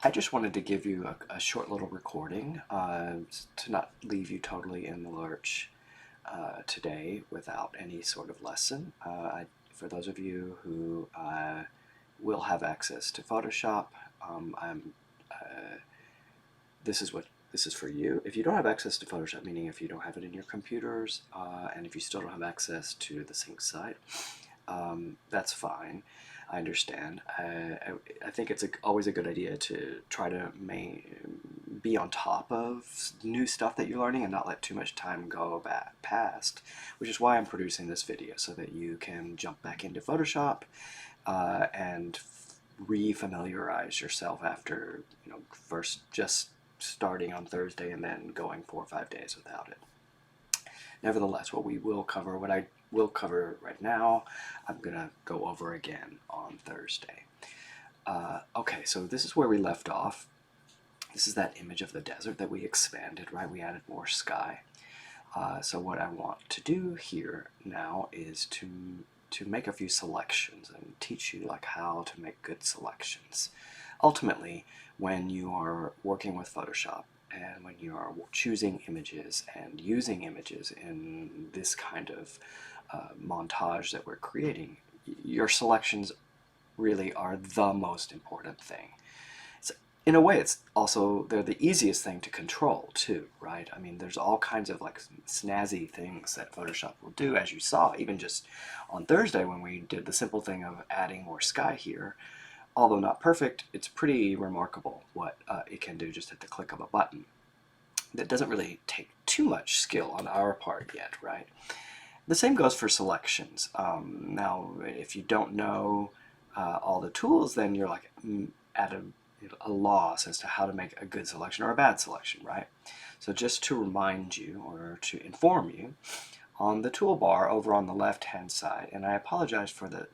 I just wanted to give you a short little recording to not leave you totally in the lurch today without any sort of lesson. For those of you who will have access to Photoshop, this is for you. If you don't have access to Photoshop, meaning if you don't have it in your computers, and if you still don't have access to the sync site, that's fine. I understand. I think it's always a good idea to try to be on top of new stuff that you're learning and not let too much time go past, which is why I'm producing this video, so that you can jump back into Photoshop and re-familiarize yourself after, first just starting on Thursday and then going 4 or 5 days without it. Nevertheless, what I will cover right now, I'm going to go over again on Thursday. Okay, so this is where we left off. This is that image of the desert that we expanded, right? We added more sky. So what I want to do here now is to make a few selections and teach you how to make good selections. Ultimately, when you are working with Photoshop and when you are choosing images and using images in this kind of montage that we're creating, your selections really are the most important thing. In a way, they're the easiest thing to control too, right? I mean, there's all kinds of snazzy things that Photoshop will do, as you saw even just on Thursday when we did the simple thing of adding more sky here. Although not perfect, it's pretty remarkable what it can do just at the click of a button. That doesn't really take too much skill on our part yet, right? The same goes for selections. Now, if you don't know all the tools, then you're at a loss as to how to make a good selection or a bad selection, right? So just to remind you or to inform you, on the toolbar over on the left-hand side, and I apologize for the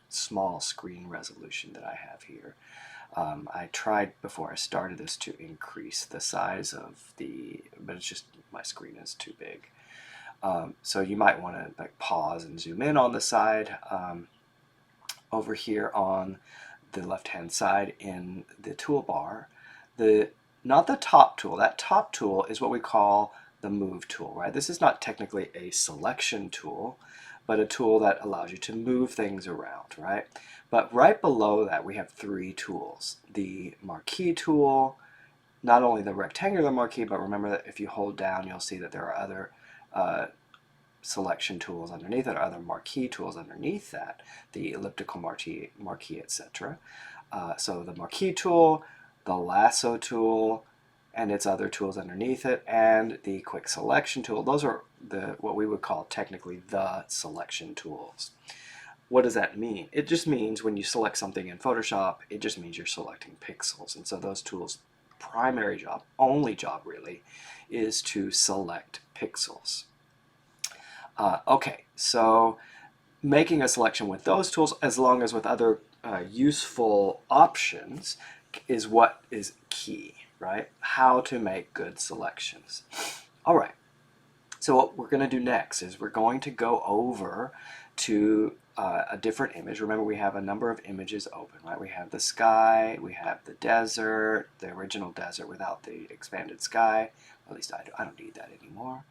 small screen resolution that I have here. I tried before I started this to increase the size of but it's just my screen is too big. So you might want to pause and zoom in on the side. Over here on the left-hand side in the toolbar, not the top tool. That top tool is what we call the move tool, right? This is not technically a selection tool, but a tool that allows you to move things around, right? But right below that, we have 3 tools. The marquee tool, not only the rectangular marquee, but remember that if you hold down, you'll see that there are other selection tools underneath it, or other marquee tools underneath that, the elliptical marquee, etc. So the marquee tool, the lasso tool, and its other tools underneath it, and the quick selection tool. Those are what we would call technically the selection tools. What does that mean? It just means when you select something in Photoshop, it just means you're selecting pixels. And so those tools' primary job, only job really, is to select pixels. Okay, so making a selection with those tools, as long as with other useful options, is what is key, right? How to make good selections. All right, so what we're going to do next is we're going to go over to a different image. Remember, we have a number of images open, right? We have the sky, we have the desert, the original desert without the expanded sky. At least I don't need that anymore.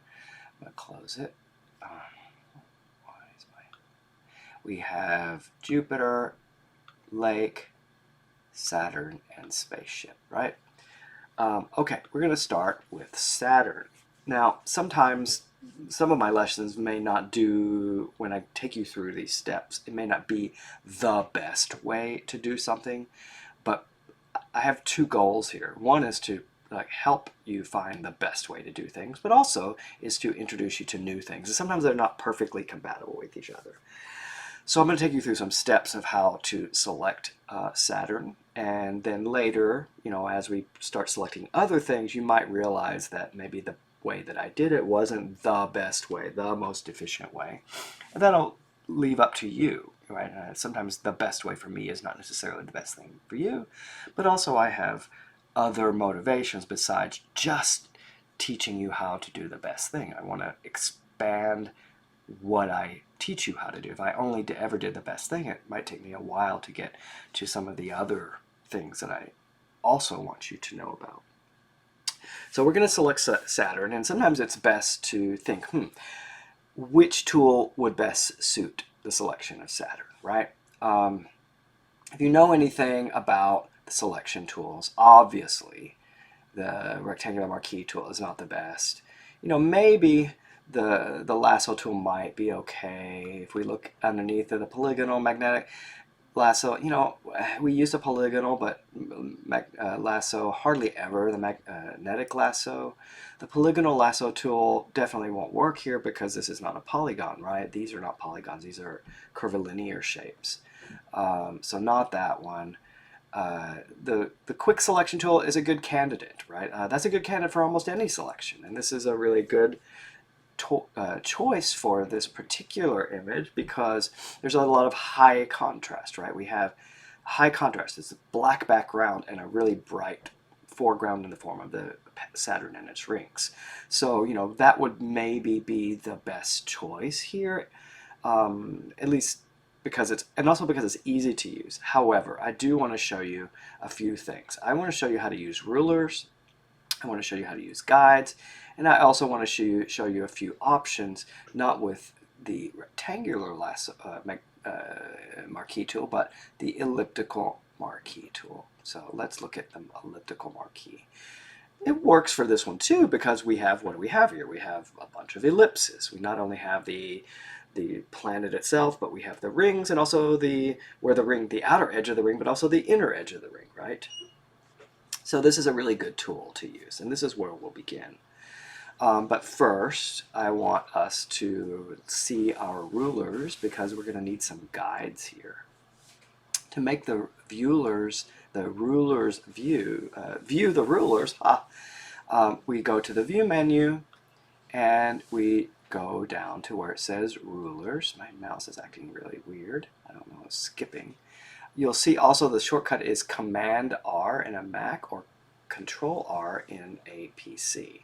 I'm going to close it. We have Jupiter, lake, Saturn, and spaceship, right? Okay, we're going to start with Saturn. Now, sometimes some of my lessons may not do, when I take you through these steps, it may not be the best way to do something, but I have 2 goals here. One is to help you find the best way to do things, but also is to introduce you to new things. And sometimes they're not perfectly compatible with each other. So I'm going to take you through some steps of how to select Saturn, and then later, as we start selecting other things, you might realize that maybe the way that I did it wasn't the best way, the most efficient way. And that'll leave up to you, right? Sometimes the best way for me is not necessarily the best thing for you, but also I have other motivations besides just teaching you how to do the best thing. I want to expand what I teach you how to do. If I only ever did the best thing, it might take me a while to get to some of the other things that I also want you to know about. So we're going to select Saturn, and sometimes it's best to think, which tool would best suit the selection of Saturn, right? If you know anything about the selection tools, obviously the rectangular marquee tool is not the best. Maybe the lasso tool might be okay. If we look underneath of the polygonal magnetic lasso, we use a polygonal, but lasso hardly ever, the magnetic lasso. The polygonal lasso tool definitely won't work here because this is not a polygon, right? These are not polygons, these are curvilinear shapes. So not that one. The quick selection tool is a good candidate, right? That's a good candidate for almost any selection, and this is a really good choice for this particular image because there's a lot of high contrast, right? We have high contrast. It's a black background and a really bright foreground in the form of the Saturn and its rings. So, that would maybe be the best choice here, at least because also because it's easy to use. However, I do want to show you a few things. I want to show you how to use rulers. I want to show you how to use guides, and I also want to show you a few options, not with the rectangular lasso, marquee tool, but the elliptical marquee tool. So let's look at the elliptical marquee. It works for this one too because we have, what do we have here? We have a bunch of ellipses. We not only have the planet itself, but we have the rings and also the outer edge of the ring, but also the inner edge of the ring, right? So this is a really good tool to use, and this is where we'll begin. But first, I want us to see our rulers because we're going to need some guides here. To make the rulers view the rulers, we go to the View menu, and we go down to where it says Rulers. My mouse is acting really weird. I don't know, it's skipping. You'll see also the shortcut is Command R in a Mac or Control R in a PC.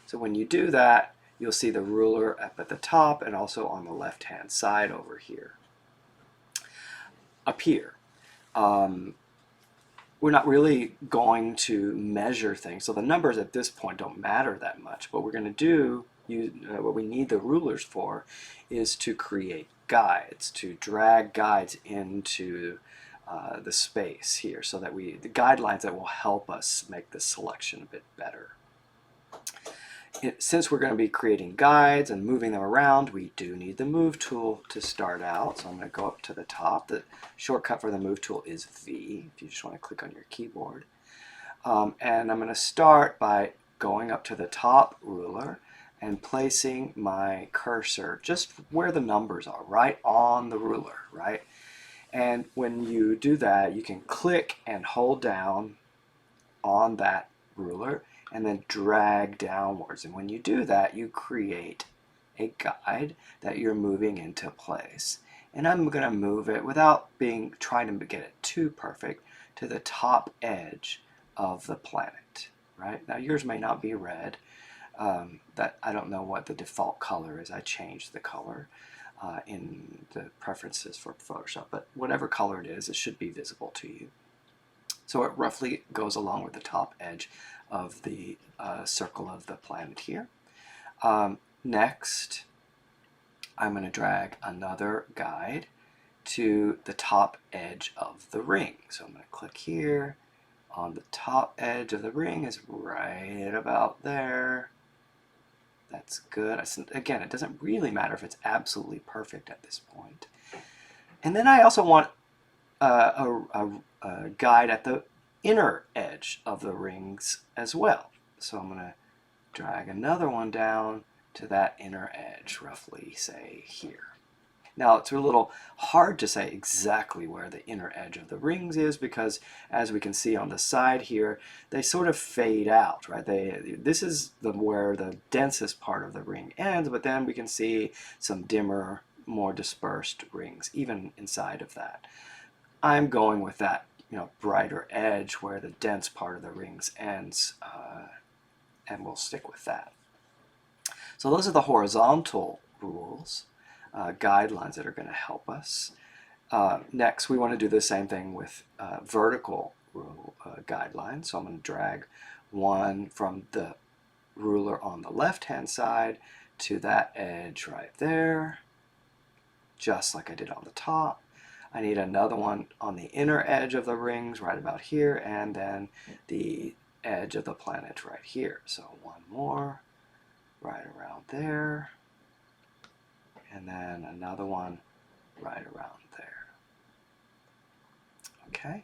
So when you do that, you'll see the ruler up at the top and also on the left-hand side over here. Up here, we're not really going to measure things, so the numbers at this point don't matter that much. What we're going to do, what we need the rulers for, is to create guides, to drag guides into the space here, so that the guidelines that will help us make this selection a bit better. Since we're going to be creating guides and moving them around, we do need the Move tool to start out. So I'm going to go up to the top. The shortcut for the Move tool is V, if you just want to click on your keyboard. And I'm going to start by going up to the top ruler and placing my cursor just where the numbers are, right on the ruler, right? And when you do that, you can click and hold down on that ruler and then drag downwards. And when you do that, you create a guide that you're moving into place. And I'm going to move it without trying to get it too perfect to the top edge of the planet, right? Now yours may not be red. That I don't know what the default color is. I changed the color in the preferences for Photoshop, but whatever color it is, it should be visible to you. So it roughly goes along with the top edge of the circle of the planet here. Next, I'm going to drag another guide to the top edge of the ring. So I'm going to click here. On the top edge of the ring is right about there. That's good. Again, it doesn't really matter if it's absolutely perfect at this point. And then I also want a guide at the inner edge of the rings as well. So I'm going to drag another one down to that inner edge, roughly say here. Now it's a little hard to say exactly where the inner edge of the rings is because, as we can see on the side here, they sort of fade out, right? This is where the densest part of the ring ends, but then we can see some dimmer, more dispersed rings even inside of that. I'm going with that brighter edge where the dense part of the rings ends, and we'll stick with that. So those are the horizontal rules, guidelines that are going to help us. Next, we want to do the same thing with vertical guideline. So I'm going to drag one from the ruler on the left-hand side to that edge right there, just like I did on the top. I need another one on the inner edge of the rings right about here, and then the edge of the planet right here. So one more right around there, and then another one right around there. Okay.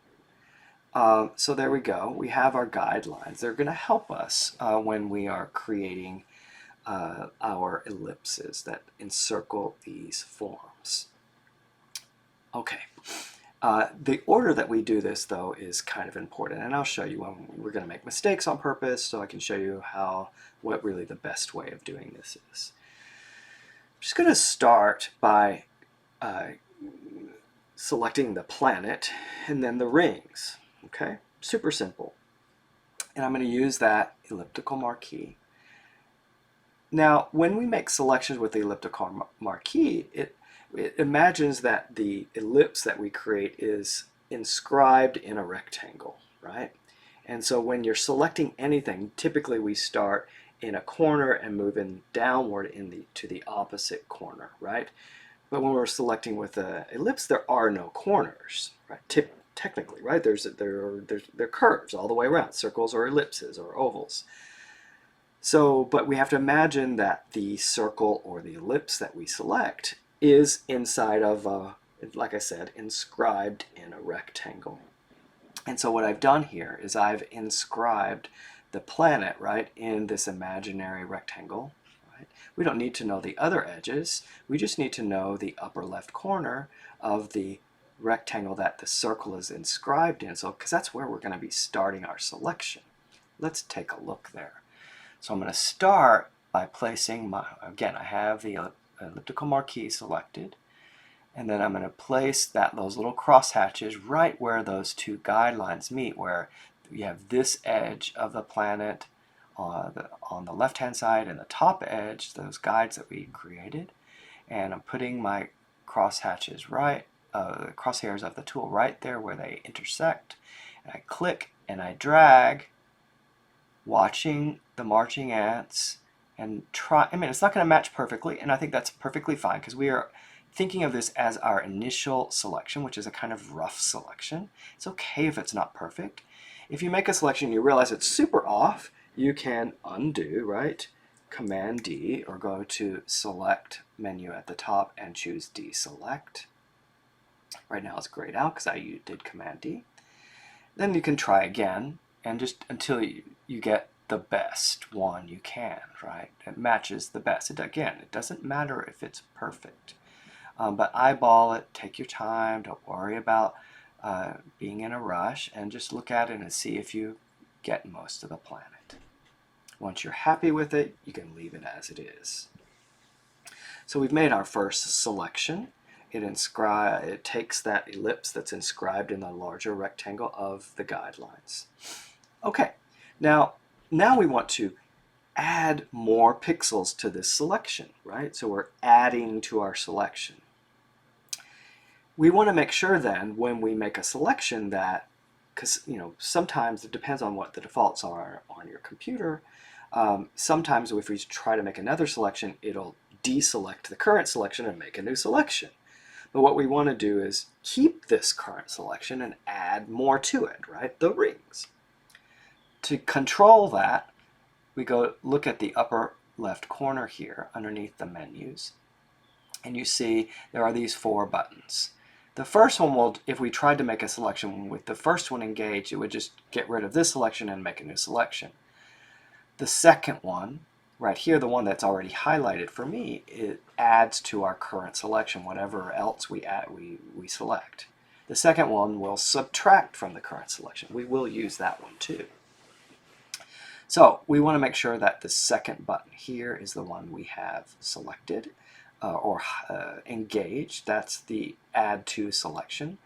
So there we go. We have our guidelines. They're going to help us when we are creating our ellipses that encircle these forms. Okay. The order that we do this, though, is kind of important, and I'll show you when we're going to make mistakes on purpose, so I can show you what really the best way of doing this is. I'm just going to start by selecting the planet and then the rings. Okay, super simple. And I'm going to use that elliptical marquee. Now, when we make selections with the elliptical marquee, it imagines that the ellipse that we create is inscribed in a rectangle, right? And so when you're selecting anything, typically we start in a corner and move in downward to the opposite corner, right? But when we're selecting with an ellipse, there are no corners, right? Technically, right? They're curves all the way around, circles or ellipses or ovals. So, but we have to imagine that the circle or the ellipse that we select is inside of, like I said, inscribed in a rectangle. And so what I've done here is I've inscribed the planet, right, in this imaginary rectangle. Right? We don't need to know the other edges. We just need to know the upper left corner of the rectangle that the circle is inscribed in. So, because that's where we're going to be starting our selection. Let's take a look there. So I'm going to start by placing again, I have the elliptical marquee selected, and then I'm going to place those little crosshatches right where those two guidelines meet, where you have this edge of the planet on the left-hand side and the top edge, those guides that we created, and I'm putting my crosshatches the crosshairs of the tool right there where they intersect, and I click and I drag, watching the marching ants and it's not going to match perfectly, and I think that's perfectly fine because we are thinking of this as our initial selection, which is a kind of rough selection. It's okay if it's not perfect. If you make a selection and you realize it's super off, you can undo, right? Command D, or go to Select menu at the top and choose Deselect. Right now it's grayed out because I did Command D. Then you can try again, and just until you get the best one you can, right? It matches the best. Again, it doesn't matter if it's perfect. But eyeball it, take your time, don't worry about being in a rush, and just look at it and see if you get most of the planet. Once you're happy with it, you can leave it as it is. So we've made our first selection. It takes that ellipse that's inscribed in the larger rectangle of the guidelines. Okay, now we want to add more pixels to this selection, right? So we're adding to our selection. We want to make sure then when we make a selection that, because sometimes it depends on what the defaults are on your computer, sometimes if we try to make another selection, it'll deselect the current selection and make a new selection. But what we want to do is keep this current selection and add more to it, right? The rings. To control that, we go look at the upper left corner here underneath the menus, and you see there are these 4 buttons. The first one will, if we tried to make a selection with the first one engaged, it would just get rid of this selection and make a new selection. The second one, right here, the one that's already highlighted for me, it adds to our current selection whatever else we select. The second one will subtract from the current selection. We will use that one too. So we want to make sure that the second button here is the one we have selected or engaged. That's the Add to Selection.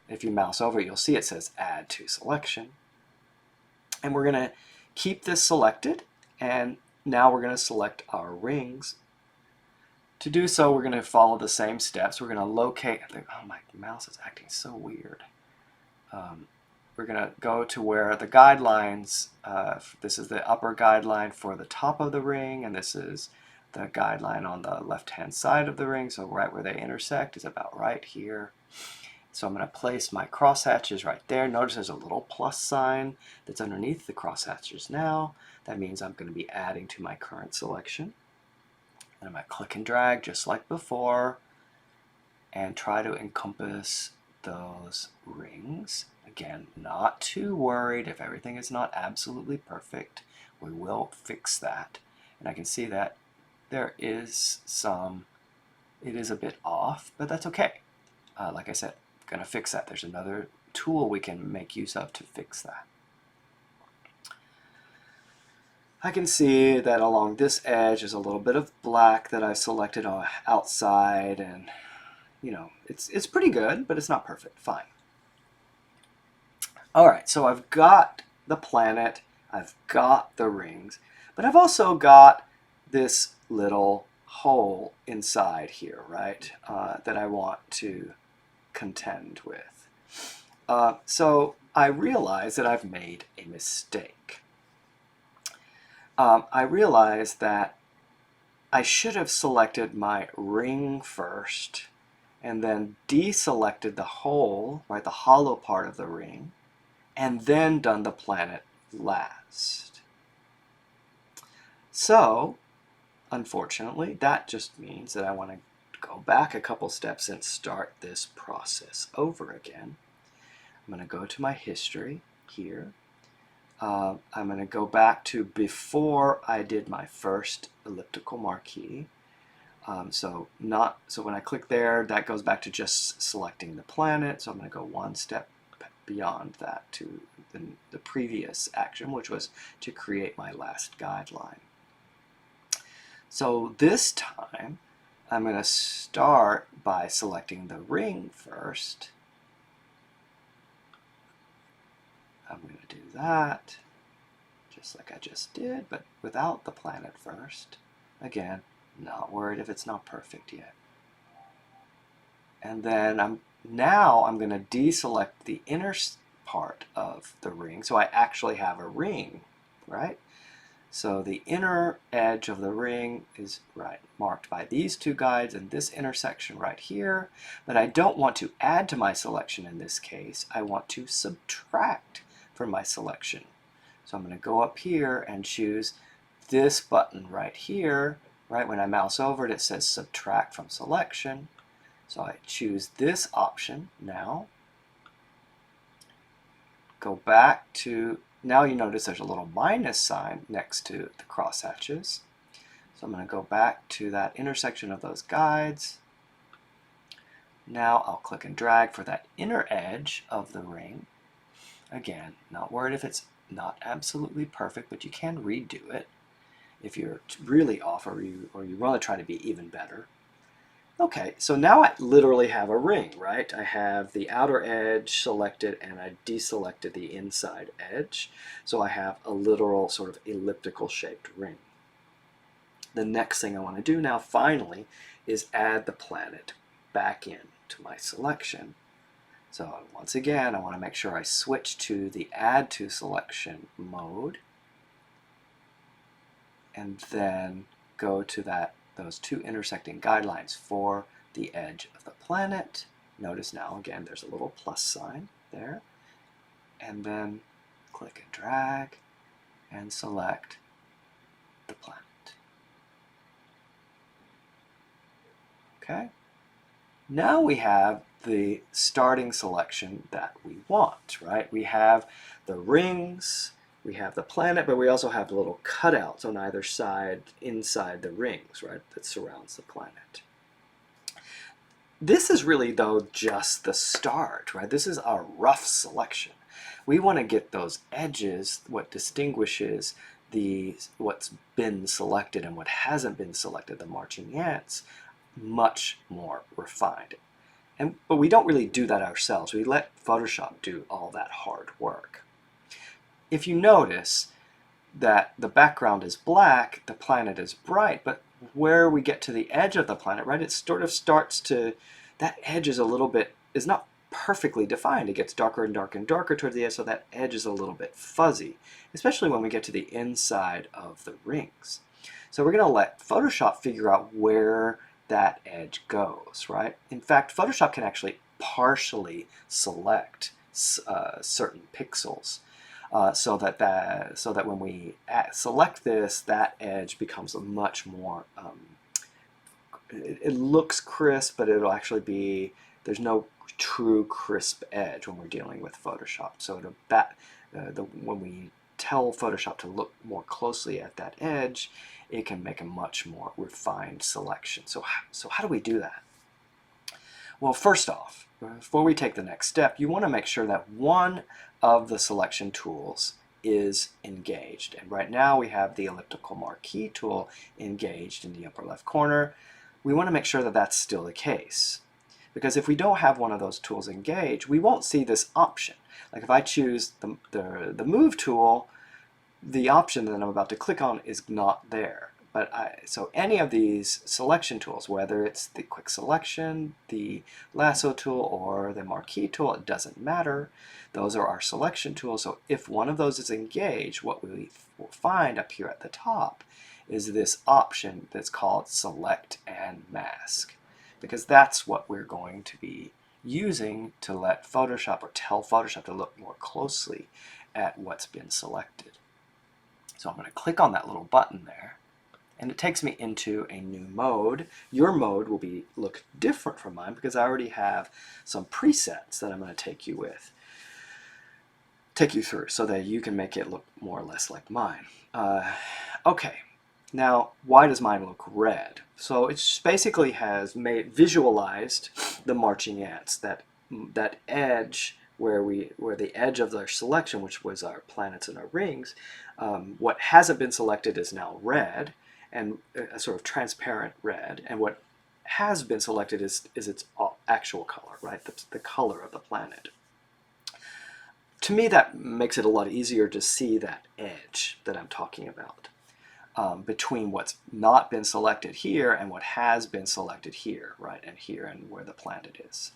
If you mouse over it, you'll see it says Add to Selection. And we're going to keep this selected, and now we're going to select our rings. To do so, we're going to follow the same steps. We're going to locate, oh, my mouse is acting so weird. we're going to go to where the guidelines, this is the upper guideline for the top of the ring, and this is the guideline on the left-hand side of the ring, so right where they intersect is about right here. So I'm going to place my crosshatches right there. Notice there's a little plus sign that's underneath the crosshatches now. That means I'm going to be adding to my current selection. And I'm going to click and drag just like before and try to encompass those rings. Again, not too worried if everything is not absolutely perfect. We will fix that. And I can see that there is some, it is a bit off, but that's okay. Like I said, going to fix that. There's another tool we can make use of to fix that. I can see that along this edge is a little bit of black that I selected outside, and you know, it's pretty good, but it's not perfect. Fine. All right, so I've got the planet, I've got the rings, but I've also got this little hole inside here, right, that I want to contend with. So I realize that I've made a mistake. I realize that I should have selected my ring first and then deselected the hole, right, the hollow part of the ring, and then done the planet last. So, unfortunately, that just means that I want to go back a couple steps and start this process over again. I'm going to go to my history here. I'm going to go back to before I did my first elliptical marquee. So when I click there, that goes back to just selecting the planet. So I'm going to go one step beyond that to the previous action, which was to create my last guideline. So this time, I'm going to start by selecting the ring first. I'm going to do that, just like I just did, but without the planet first. Again, not worried if it's not perfect yet. And then now I'm going to deselect the inner part of the ring, so I actually have a ring, right? So the inner edge of the ring is marked by these two guides and this intersection right here, but I don't want to add to my selection in this case. I want to subtract from my selection. So I'm going to go up here and choose this button right here, right? When I mouse over it, it says subtract from selection. So I choose this option now. Go back to, now you notice there's a little minus sign next to the crosshatches. So I'm going to go back to that intersection of those guides. Now I'll click and drag for that inner edge of the ring. Again, not worried if it's not absolutely perfect, but you can redo it if you're really off or you want to try to be even better. Okay, so now I literally have a ring, right? I have the outer edge selected and I deselected the inside edge. So I have a literal sort of elliptical shaped ring. The next thing I want to do now, finally, is add the planet back in to my selection. So once again, I want to make sure I switch to the Add to Selection mode, and then go to those two intersecting guidelines for the edge of the planet. Notice now, again, there's a little plus sign there. And then click and drag and select the planet. Okay? Now we have the starting selection that we want, right? We have the rings, we have the planet, but we also have little cutouts on either side inside the rings, right, that surrounds the planet. This is really, though, just the start, right? This is our rough selection. We want to get those edges, what distinguishes what's been selected and what hasn't been selected, the marching ants, much more refined. But we don't really do that ourselves. We let Photoshop do all that hard work. If you notice that the background is black, the planet is bright, but where we get to the edge of the planet, right, it sort of starts to, that edge is a little bit, is not perfectly defined. It gets darker and darker and darker towards the edge, so that edge is a little bit fuzzy, especially when we get to the inside of the rings. So we're going to let Photoshop figure out where that edge goes, right? In fact, Photoshop can actually partially select certain pixels so that when we select this, that edge becomes a much more it looks crisp, but it'll actually be, there's no true crisp edge when we're dealing with Photoshop. So when we tell Photoshop to look more closely at that edge, it can make a much more refined selection. So how do we do that? Well, first off, before we take the next step, you want to make sure that one of the selection tools is engaged. And right now we have the elliptical marquee tool engaged in the upper left corner. We want to make sure that that's still the case. Because if we don't have one of those tools engaged, we won't see this option. Like if I choose the move tool, the option that I'm about to click on is not there. So any of these selection tools, whether it's the quick selection, the lasso tool, or the marquee tool, it doesn't matter. Those are our selection tools. So if one of those is engaged, what we will find up here at the top is this option that's called select and mask, because that's what we're going to be using to let Photoshop, or tell Photoshop to look more closely at what's been selected. So I'm going to click on that little button there, and it takes me into a new mode. Your mode will look different from mine because I already have some presets that I'm going to take you through so that you can make it look more or less like mine. Okay, now why does mine look red? So it basically has visualized the marching ants, that edge where the edge of their selection, which was our planets and our rings, what hasn't been selected is now red, and a sort of transparent red, and what has been selected is its actual color, right? The color of the planet. To me, that makes it a lot easier to see that edge that I'm talking about between what's not been selected here and what has been selected here, right? And here, and where the planet is.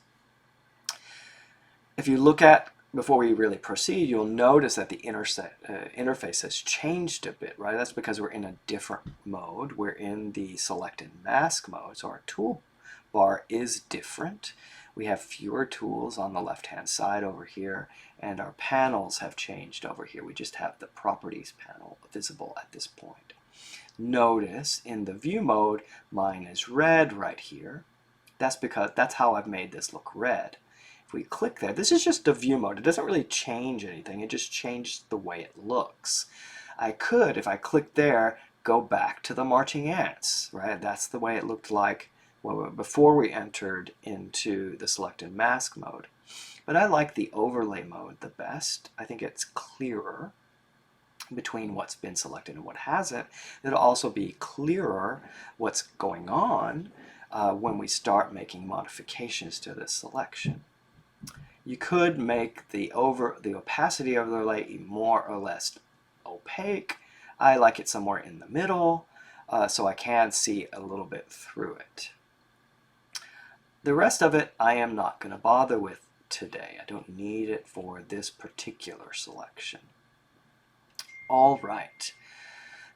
If you look at, before we really proceed, you'll notice that the interface has changed a bit, right? That's because we're in a different mode. We're in the select and mask mode, so our toolbar is different. We have fewer tools on the left-hand side over here, and our panels have changed over here. We just have the properties panel visible at this point. Notice in the view mode, mine is red right here. That's how I've made this look red. If we click there, this is just the view mode. It doesn't really change anything. It just changed the way it looks. I could, if I click there, go back to the marching ants, right? That's the way it looked like before we entered into the select and mask mode. But I like the overlay mode the best. I think it's clearer between what's been selected and what hasn't. It'll also be clearer what's going on when we start making modifications to this selection. You could make the opacity overlay more or less opaque. I like it somewhere in the middle, so I can see a little bit through it. The rest of it I am not going to bother with today. I don't need it for this particular selection. All right.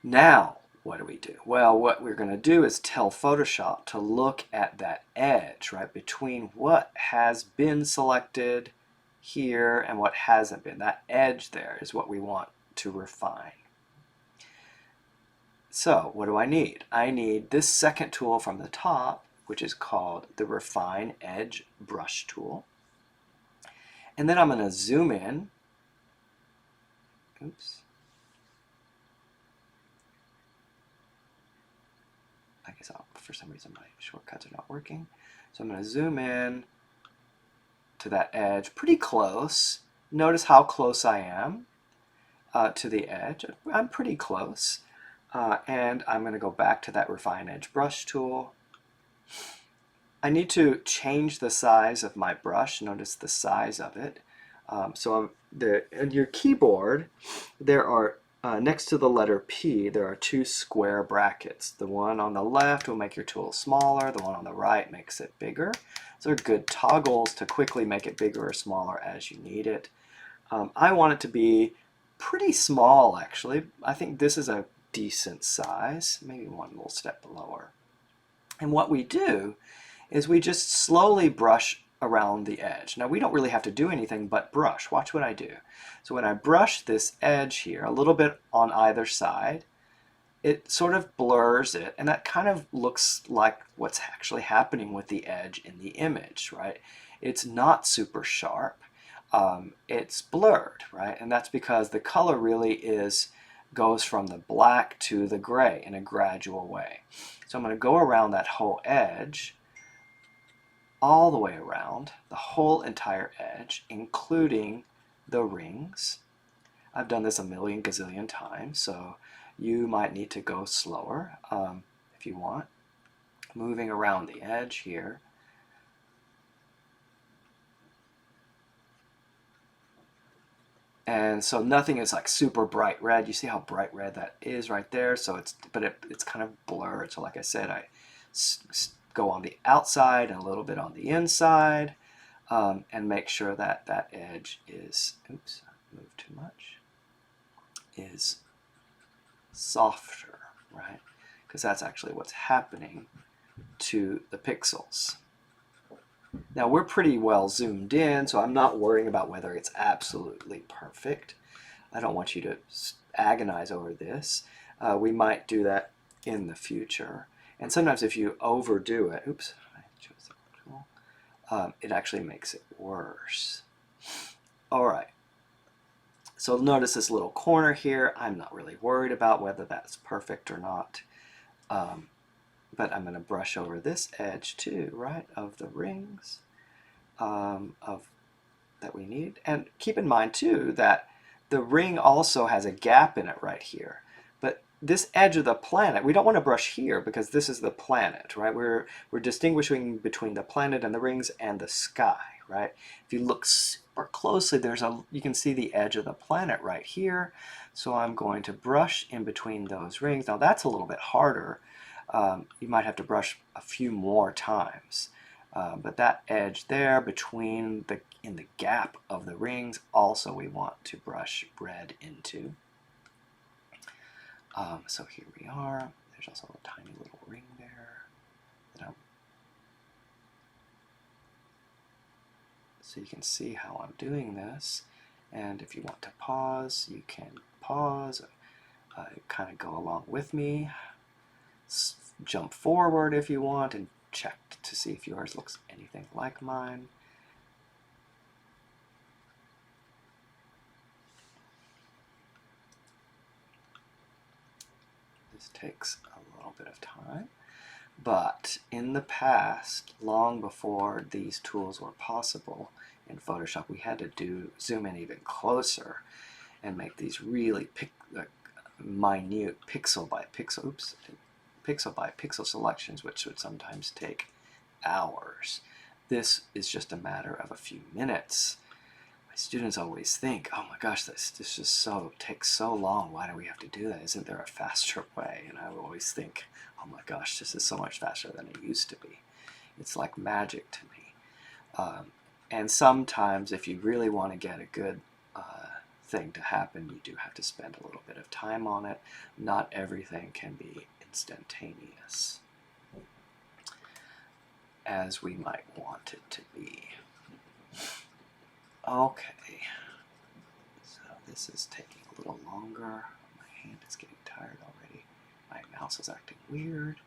Now, what do we do? Well, what we're going to do is tell Photoshop to look at that edge, right, between what has been selected here and what hasn't been. That edge there is what we want to refine. So, what do I need? I need this second tool from the top, which is called the Refine Edge Brush tool. And then I'm going to zoom in. Oops. I guess for some reason my shortcuts are not working. So I'm going to zoom in to that edge pretty close. Notice how close I am to the edge. I'm pretty close. And I'm going to go back to that Refine Edge Brush tool. I need to change the size of my brush. Notice the size of it. On your keyboard, there are next to the letter P, there are two square brackets. The one on the left will make your tool smaller. The one on the right makes it bigger. So they're good toggles to quickly make it bigger or smaller as you need it. I want it to be pretty small, actually. I think this is a decent size, maybe one little step lower. And what we do is we just slowly brush around the edge. Now we don't really have to do anything but brush. Watch what I do. So when I brush this edge here, a little bit on either side, it sort of blurs it, and that kind of looks like what's actually happening with the edge in the image, right? It's not super sharp. It's blurred, right? And that's because the color really goes from the black to the gray in a gradual way. So I'm going to go around that whole edge, all the way around, the whole entire edge, including the rings. I've done this a million gazillion times, so you might need to go slower if you want. Moving around the edge here. And so nothing is like super bright red. You see how bright red that is right there? So it's kind of blurred. So like I said, I go on the outside and a little bit on the inside, and make sure that that edge is, oops, I moved too much, is softer, right? Because that's actually what's happening to the pixels. Now we're pretty well zoomed in, so I'm not worrying about whether it's absolutely perfect. I don't want you to agonize over this. We might do that in the future. And sometimes if you overdo it, oops, I chose the tool, it actually makes it worse. All right. So notice this little corner here. I'm not really worried about whether that's perfect or not. But I'm going to brush over this edge too, right, of the rings that we need. And keep in mind too that the ring also has a gap in it right here. But this edge of the planet, we don't want to brush here because this is the planet, right? We're distinguishing between the planet and the rings and the sky, right? If you look super closely, you can see the edge of the planet right here. So I'm going to brush in between those rings. Now that's a little bit harder. You might have to brush a few more times. But that edge there in the gap of the rings, also we want to brush red into. So here we are. There's also a tiny little ring there. So you can see how I'm doing this. And if you want to pause, you can pause, kind of go along with me. Jump forward if you want and check to see if yours looks anything like mine. This takes a little bit of time, but in the past, long before these tools were possible in Photoshop, we had to zoom in even closer and make these really minute pixel by pixel selections, which would sometimes take hours. This is just a matter of a few minutes. My students always think, oh my gosh, this just takes so long. Why do we have to do that? Isn't there a faster way? And I always think, oh my gosh, this is so much faster than it used to be. It's like magic to me. And sometimes if you really want to get a good thing to happen, you do have to spend a little bit of time on it. Not everything can be instantaneous as we might want it to be. Okay, so this is taking a little longer. My hand is getting tired already. My mouse is acting weird.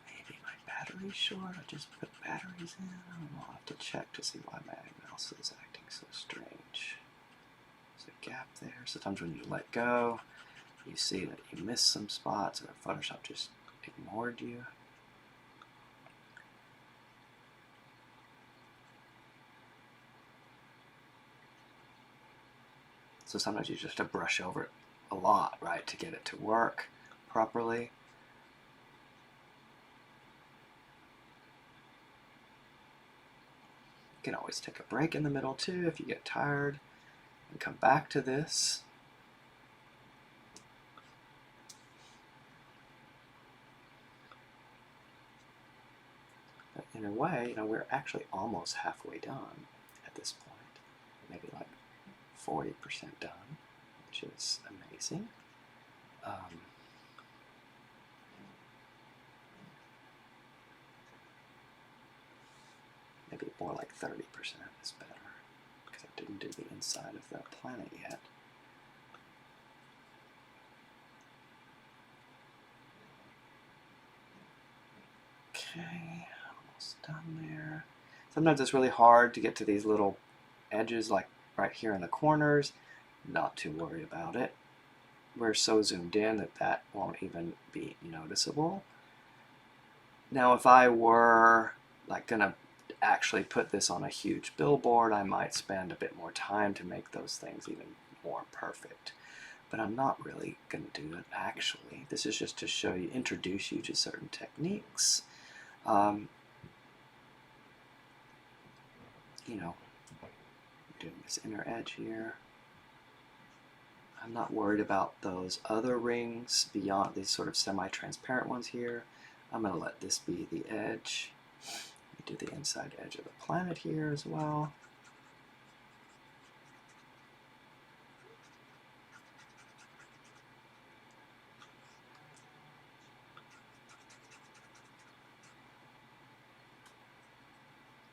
Maybe my battery's short. I just put batteries in. I'll have to check to see why my mouse is acting so strange. There's a gap there. Sometimes when you let go, you see that you missed some spots, or Photoshop just ignored you. So sometimes you just have to brush over it a lot, right, to get it to work properly. You can always take a break in the middle too if you get tired. And come back to this. But in a way, you know, we're actually almost halfway done at this point. Maybe like 40% done, which is amazing. Maybe more like 30% is better, because I didn't do the inside of the planet yet. Okay, almost done there. Sometimes it's really hard to get to these little edges, like right here in the corners. Not too worried about it. We're so zoomed in that that won't even be noticeable. Now, if I were like gonna actually put this on a huge billboard, I might spend a bit more time to make those things even more perfect. But I'm not really going to do it actually. This is just to show you, introduce you to certain techniques. You know, doing this inner edge here. I'm not worried about those other rings beyond these sort of semi-transparent ones here. I'm going to let this be the edge. Do the inside edge of the planet here as well.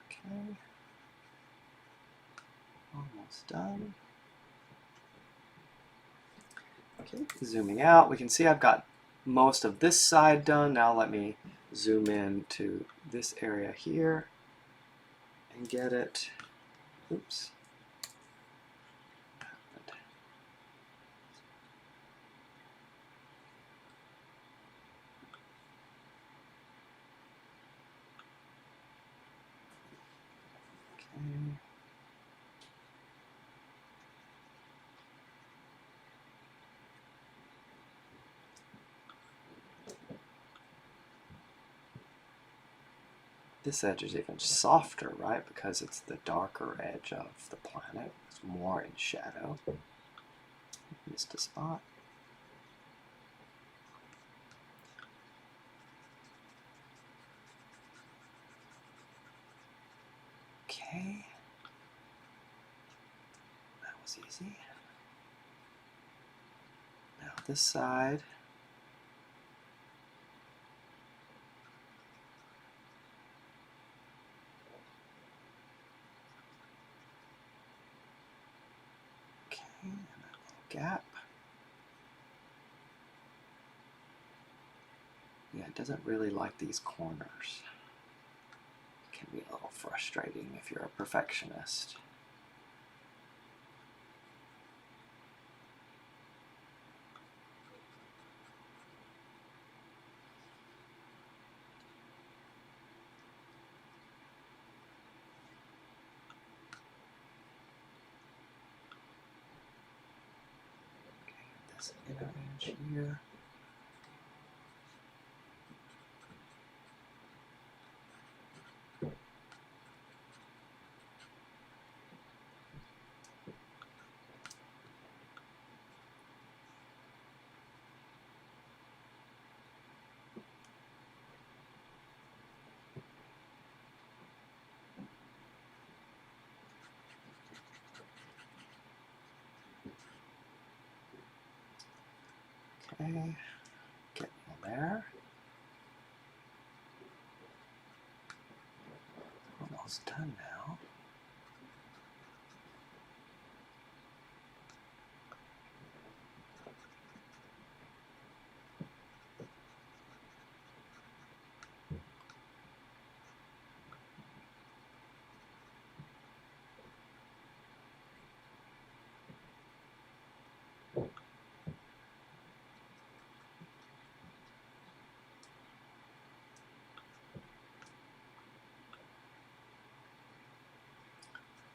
Okay. Almost done. Okay, zooming out, we can see I've got most of this side done. Now let me zoom in to this area here and get it. Oops. Okay. This edge is even softer, right? Because it's the darker edge of the planet. It's more in shadow. Missed a spot. Okay. That was easy. Now this side. Okay, and that little gap. Yeah, it doesn't really like these corners. It can be a little frustrating if you're a perfectionist. Okay, this inner edge here. Okay, getting there. Almost done now.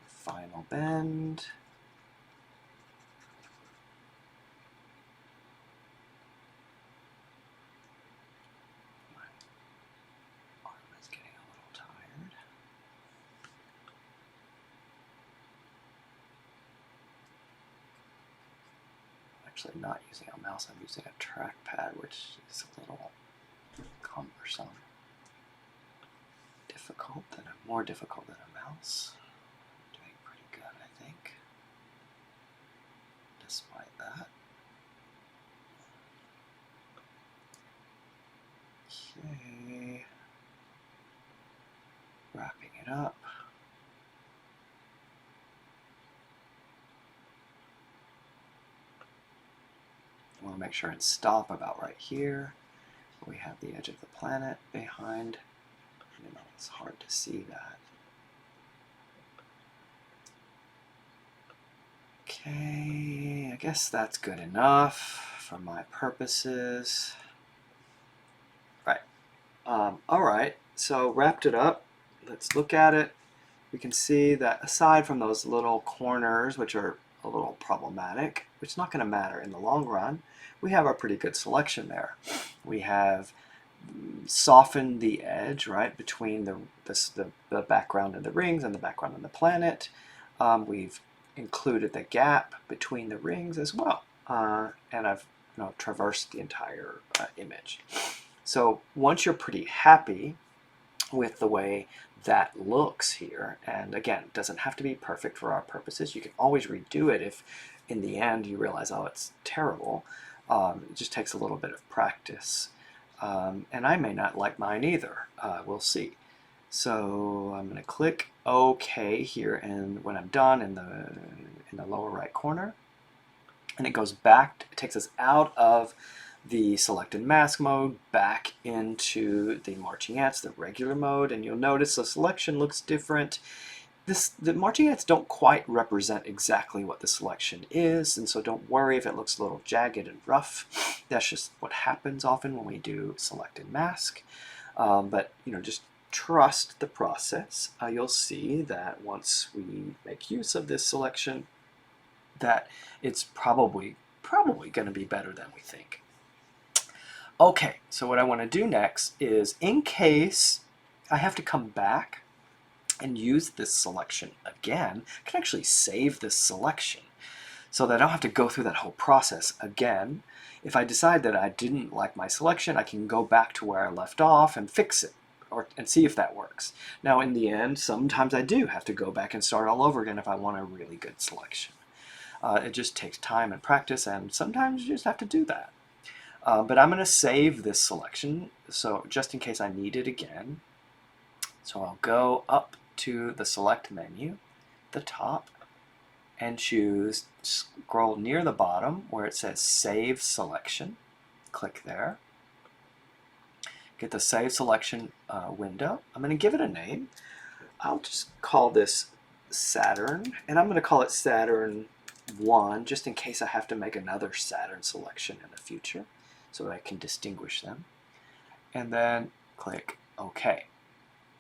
Final bend. My arm is getting a little tired. actually not using a mouse, I'm using a trackpad, which is a little cumbersome. More difficult than a mouse. Doing pretty good, I think, despite that. Okay. Wrapping it up. I want to make sure and stop about right here. We have the edge of the planet behind. You know, it's hard to see that. Okay, I guess that's good enough for my purposes. Right. Alright, so wrapped it up. Let's look at it. We can see that aside from those little corners, which are a little problematic, which is not going to matter in the long run, we have a pretty good selection there. We have softened the edge, right, between the background and the rings and the background and the planet. We've included the gap between the rings as well, and I've traversed the entire image. So once you're pretty happy with the way that looks here, and again, it doesn't have to be perfect for our purposes. You can always redo it if in the end you realize, oh, it's terrible. It just takes a little bit of practice. And I may not like mine either. We'll see. So I'm going to click OK here, and when I'm done in the lower right corner, and it goes back, it takes us out of the selected mask mode back into the marching ants, the regular mode, and you'll notice the selection looks different. The marching ants don't quite represent exactly what the selection is, and so don't worry if it looks a little jagged and rough. That's just what happens often when we do selected mask. But just trust the process. You'll see that once we make use of this selection, that it's probably going to be better than we think. Okay, so what I want to do next is, in case I have to come back and use this selection again, I can actually save this selection so that I don't have to go through that whole process again. If I decide that I didn't like my selection, I can go back to where I left off and fix it and see if that works. Now in the end, sometimes I do have to go back and start all over again if I want a really good selection. It just takes time and practice, and sometimes you just have to do that. But I'm going to save this selection, so just in case I need it again. So I'll go up to the select menu, the top, and scroll near the bottom where it says Save Selection. Click there. Get the Save Selection window. I'm going to give it a name. I'll just call this Saturn, and I'm going to call it Saturn 1, just in case I have to make another Saturn selection in the future, so I can distinguish them. And then click OK.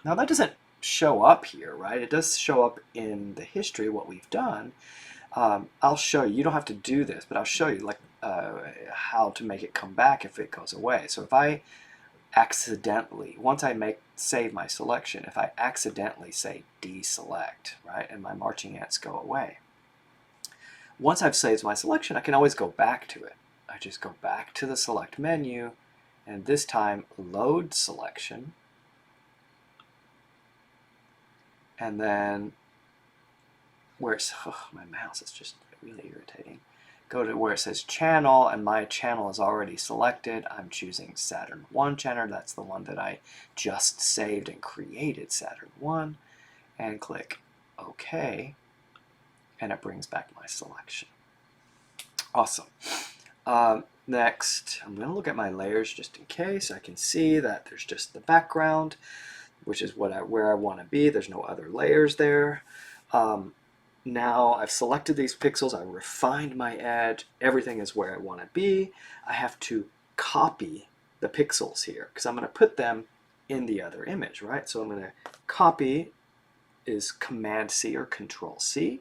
Now that doesn't show up here, right? It does show up in the history what we've done. I'll show you. You don't have to do this, but I'll show you how to make it come back if it goes away. So if I accidentally, once I save my selection, if I accidentally say deselect, right, and my marching ants go away, once I've saved my selection, I can always go back to it. I just go back to the select menu, and this time load selection, and then where it's, my mouse is just really irritating. Go to where it says channel, and my channel is already selected. I'm choosing Saturn 1 channel. That's the one that I just saved and created, Saturn 1, and click OK, and it brings back my selection. Awesome. Next, I'm going to look at my layers just in case. I can see that there's just the background, which is where I want to be. There's no other layers there. Now I've selected these pixels, I refined my edge, everything is where I want to be. I have to copy the pixels here because I'm going to put them in the other image, right? So I'm going to copy is Command C or Control C,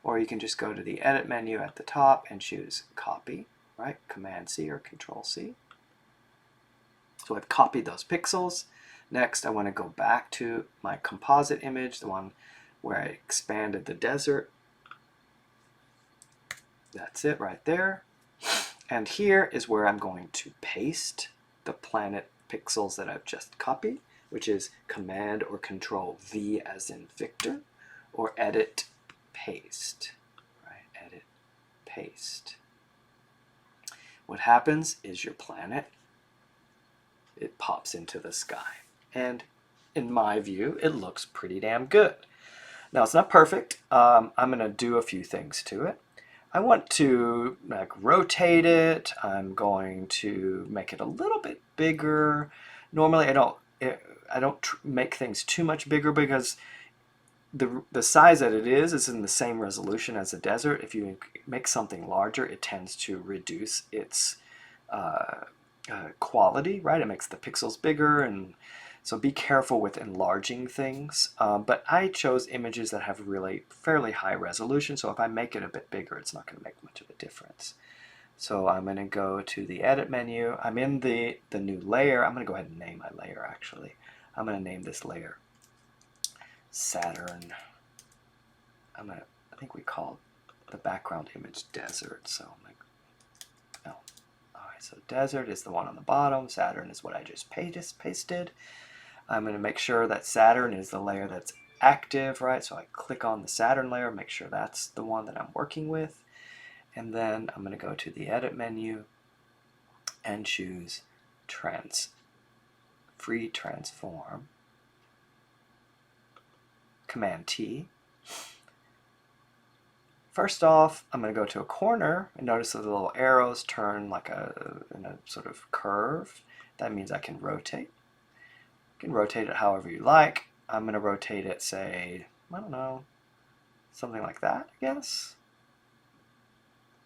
or you can just go to the edit menu at the top and choose copy, right? Command C or Control C. So I've copied those pixels. Next, I want to go back to my composite image, the one where I expanded the desert. That's it right there. And here is where I'm going to paste the planet pixels that I've just copied, which is Command or Control V as in Victor, or Edit, Paste. Right? Edit, Paste. What happens is your planet, it pops into the sky. And in my view, it looks pretty damn good. Now, it's not perfect. I'm going to do a few things to it. I want to rotate it. I'm going to make it a little bit bigger. Normally, I don't make things too much bigger because the size that it is in the same resolution as the desert. If you make something larger, it tends to reduce its quality, right? It makes the pixels bigger, and so be careful with enlarging things. But I chose images that have really fairly high resolution, so if I make it a bit bigger, it's not going to make much of a difference. So I'm going to go to the Edit menu. I'm in the new layer. I'm going to go ahead and name my layer, actually. I'm going to name this layer Saturn. I think we called the background image Desert, so I'm like, no. Alright, so Desert is the one on the bottom. Saturn is what I just pasted. I'm going to make sure that Saturn is the layer that's active, right? So I click on the Saturn layer, make sure that's the one that I'm working with. And then I'm going to go to the Edit menu and choose Free Transform. Command T. First off, I'm going to go to a corner and notice that the little arrows turn like in a sort of curve. That means I can rotate. You can rotate it however you like. I'm going to rotate it, say, I don't know, something like that, I guess.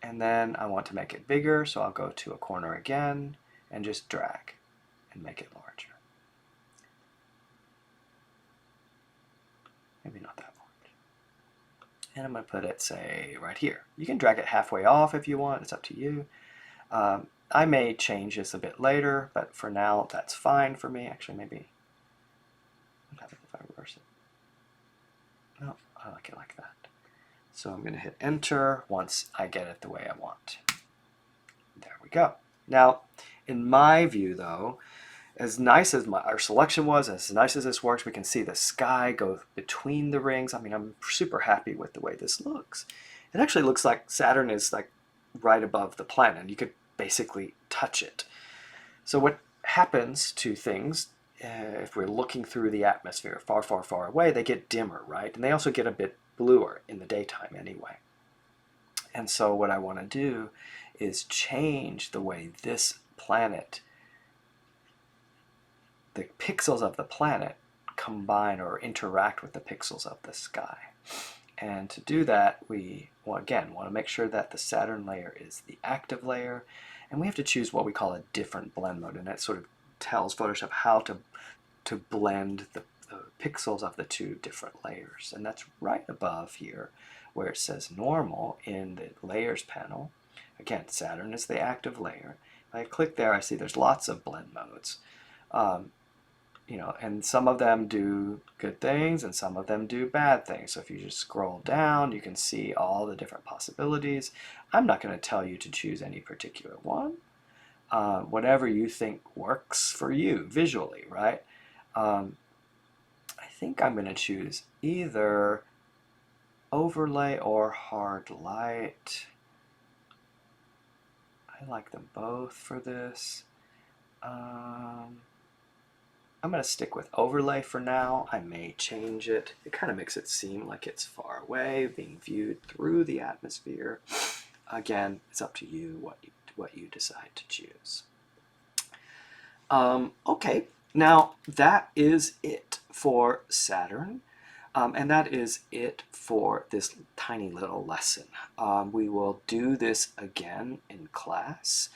And then I want to make it bigger, so I'll go to a corner again and just drag and make it larger. Maybe not that large. And I'm going to put it, say, right here. You can drag it halfway off if you want. It's up to you. I may change this a bit later, but for now, that's fine for me. Actually, maybe what happens if I reverse it? No, I like it like that. So I'm going to hit Enter once I get it the way I want. There we go. Now, in my view, though, as nice as our selection was, as nice as this works, we can see the sky go between the rings. I mean, I'm super happy with the way this looks. It actually looks like Saturn is like right above the planet. You could basically touch it. So what happens to things, if we're looking through the atmosphere far, far, far away, they get dimmer, right? And they also get a bit bluer in the daytime anyway. And so what I want to do is change the way this planet, the pixels of the planet, combine or interact with the pixels of the sky. And to do that, we, again, want to make sure that the Saturn layer is the active layer, and we have to choose what we call a different blend mode, and that sort of tells Photoshop how to blend the pixels of the two different layers. And that's right above here where it says normal in the layers panel. Again, Saturn is the active layer. If I click there, I see there's lots of blend modes. You know, and some of them do good things and some of them do bad things. So if you just scroll down, you can see all the different possibilities. I'm not going to tell you to choose any particular one. Whatever you think works for you visually, right? I think I'm going to choose either overlay or hard light. I like them both for this. I'm going to stick with overlay for now. I may change it. It kind of makes it seem like it's far away, being viewed through the atmosphere. Again, it's up to you what you decide to choose. Okay, now that is it for Saturn. And that is it for this tiny little lesson. We will do this again in class.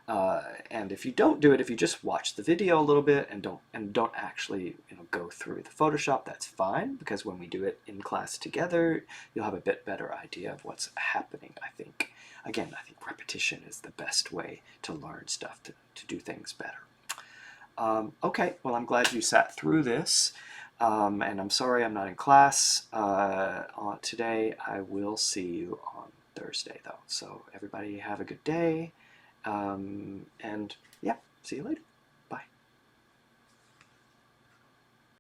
And if you don't do it, if you just watch the video a little bit and don't actually go through the Photoshop, that's fine, because when we do it in class together, you'll have a bit better idea of what's happening, I think. Again, I think repetition is the best way to learn stuff, to do things better. Okay, well, I'm glad you sat through this. And I'm sorry I'm not in class today. I will see you on Thursday, though. So everybody have a good day, And yeah, see you later.